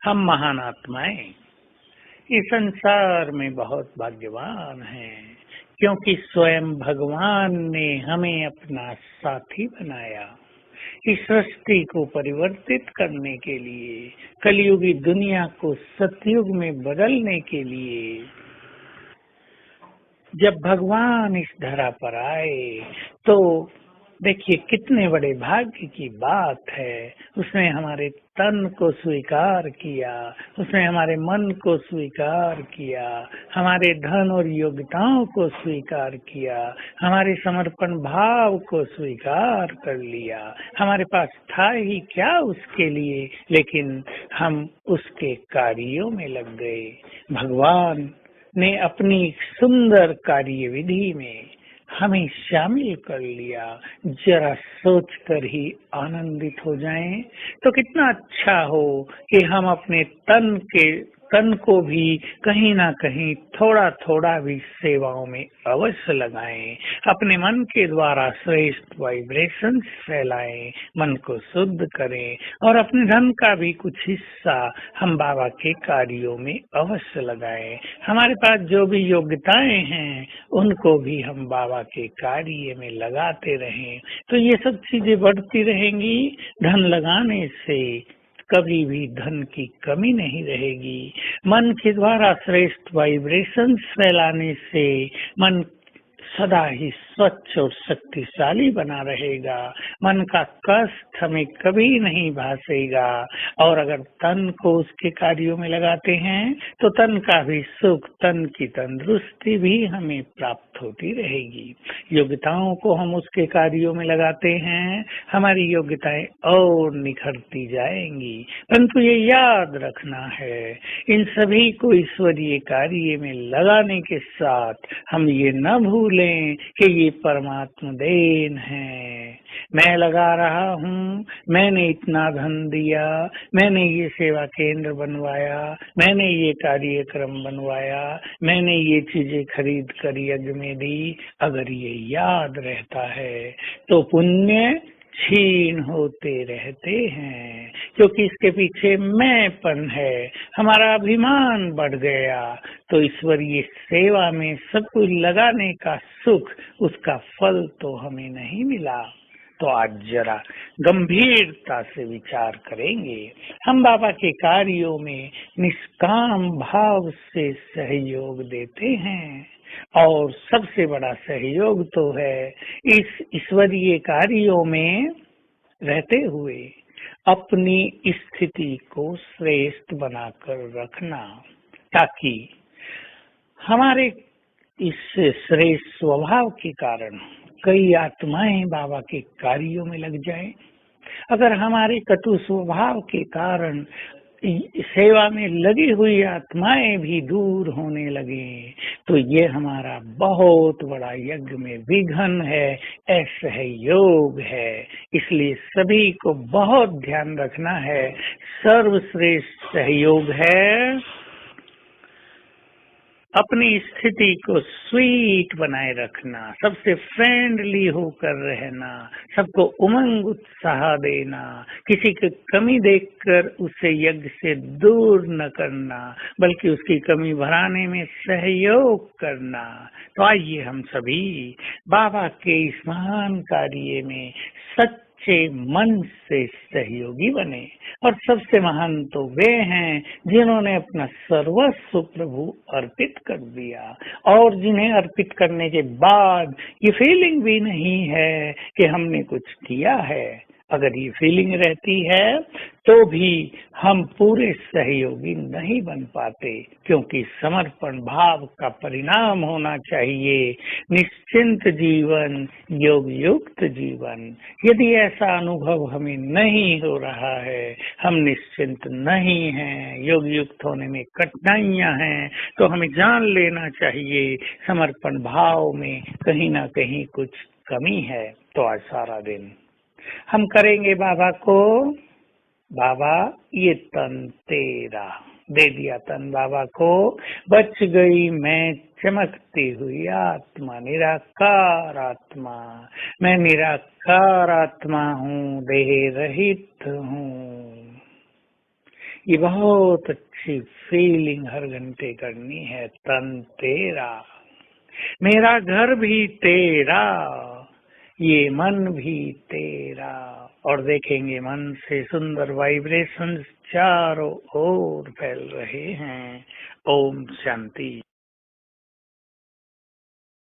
हम महान आत्माएं इस संसार में बहुत भाग्यवान हैं, क्योंकि स्वयं भगवान ने हमें अपना साथी बनाया। इस सृष्टि को परिवर्तित करने के लिए, कलयुगी दुनिया को सतयुग में बदलने के लिए जब भगवान इस धरा पर आए तो देखिए कितने बड़े भाग्य की बात है। उसने हमारे तन को स्वीकार किया, उसने हमारे मन को स्वीकार किया, हमारे धन और योग्यताओं को स्वीकार किया, हमारे समर्पण भाव को स्वीकार कर लिया। हमारे पास था ही क्या उसके लिए, लेकिन हम उसके कार्यों में लग गए। भगवान ने अपनी सुंदर कार्य विधि में हमें शामिल कर लिया। जरा सोच कर ही आनंदित हो जाएं तो कितना अच्छा हो कि हम अपने तन को भी कहीं ना कहीं थोड़ा थोड़ा भी सेवाओं में अवश्य लगाएं। अपने मन के द्वारा श्रेष्ठ वाइब्रेशन फैलाएं, मन को शुद्ध करें और अपने धन का भी कुछ हिस्सा हम बाबा के कार्यों में अवश्य लगाएं। हमारे पास जो भी योग्यताएं हैं उनको भी हम बाबा के कार्य में लगाते रहें, तो ये सब चीजें बढ़ती रहेंगी। धन लगाने से कभी भी धन की कमी नहीं रहेगी। मन के द्वारा श्रेष्ठ वाइब्रेशंस फैलाने से मन सदा ही स्वच्छ और शक्तिशाली बना रहेगा। मन का कष्ट हमें कभी नहीं भासेगा। और अगर तन को उसके कार्यों में लगाते हैं तो तन का भी सुख, तन की तंदुरुस्ती भी हमें प्राप्त होती रहेगी। योग्यताओं को हम उसके कार्यों में लगाते हैं, हमारी योग्यताएं और निखरती जाएंगी। परंतु ये याद रखना है, इन सभी को ईश्वरीय कार्य में लगाने के साथ हम ये न भूलें कि ये परमात्मा देन है। मैं लगा रहा हूँ, मैंने इतना धन दिया, मैंने ये सेवा केंद्र बनवाया, मैंने ये कार्यक्रम बनवाया, मैंने ये चीजें खरीद कर यज्ञ में दी। अगर ये याद रहता है तो पुण्य क्षीण होते रहते हैं, क्योंकि इसके पीछे मैंपन है। हमारा अभिमान बढ़ गया तो ईश्वरीय सेवा में सब कुछ लगाने का सुख, उसका फल तो हमें नहीं मिला। तो आज जरा गंभीरता से विचार करेंगे। हम बाबा के कार्यों में निष्काम भाव से सहयोग देते हैं और सबसे बड़ा सहयोग तो है इस ईश्वरीय कार्यों में रहते हुए अपनी स्थिति को श्रेष्ठ बनाकर रखना, ताकि हमारे इस श्रेष्ठ स्वभाव के कारण कई आत्माएं बाबा के कार्यों में लग जाएं। अगर हमारे कटु स्वभाव के कारण सेवा में लगी हुई आत्माएं भी दूर होने लगे तो ये हमारा बहुत बड़ा यज्ञ में विघ्न है, असहयोग है। इसलिए सभी को बहुत ध्यान रखना है। सर्वश्रेष्ठ सहयोग है अपनी स्थिति को स्वीट बनाए रखना, सबसे फ्रेंडली होकर रहना, सबको उमंग उत्साह देना, किसी की कमी देखकर उसे यज्ञ से दूर न करना, बल्कि उसकी कमी भराने में सहयोग करना। तो आइए हम सभी बाबा के इस महान कार्य में सच्चे मन से सहयोगी बने। और सबसे महान तो वे हैं जिन्होंने अपना सर्वस्व प्रभु अर्पित कर दिया और जिन्हें अर्पित करने के बाद ये फीलिंग भी नहीं है कि हमने कुछ किया है। अगर ये फीलिंग रहती है तो भी हम पूरे सहयोगी नहीं बन पाते, क्योंकि समर्पण भाव का परिणाम होना चाहिए निश्चिंत जीवन, योग युक्त जीवन। यदि ऐसा अनुभव हमें नहीं हो रहा है, हम निश्चिंत नहीं हैं, योग युक्त होने में कठिनाइयां हैं, तो हमें जान लेना चाहिए समर्पण भाव में कहीं ना कहीं कुछ कमी है। तो आज सारा दिन हम करेंगे बाबा को, बाबा ये तन तेरा, दे दिया तन बाबा को, बच गई मैं चमकती हुई आत्मा, निराकार आत्मा। मैं निराकार आत्मा हूँ, देह रहित हूँ। ये बहुत अच्छी फीलिंग हर घंटे करनी है। तन तेरा, मेरा घर भी तेरा, ये मन भी तेरा। और देखेंगे मन से सुंदर वाइब्रेशंस चारों ओर फैल रहे हैं। ओम शांति।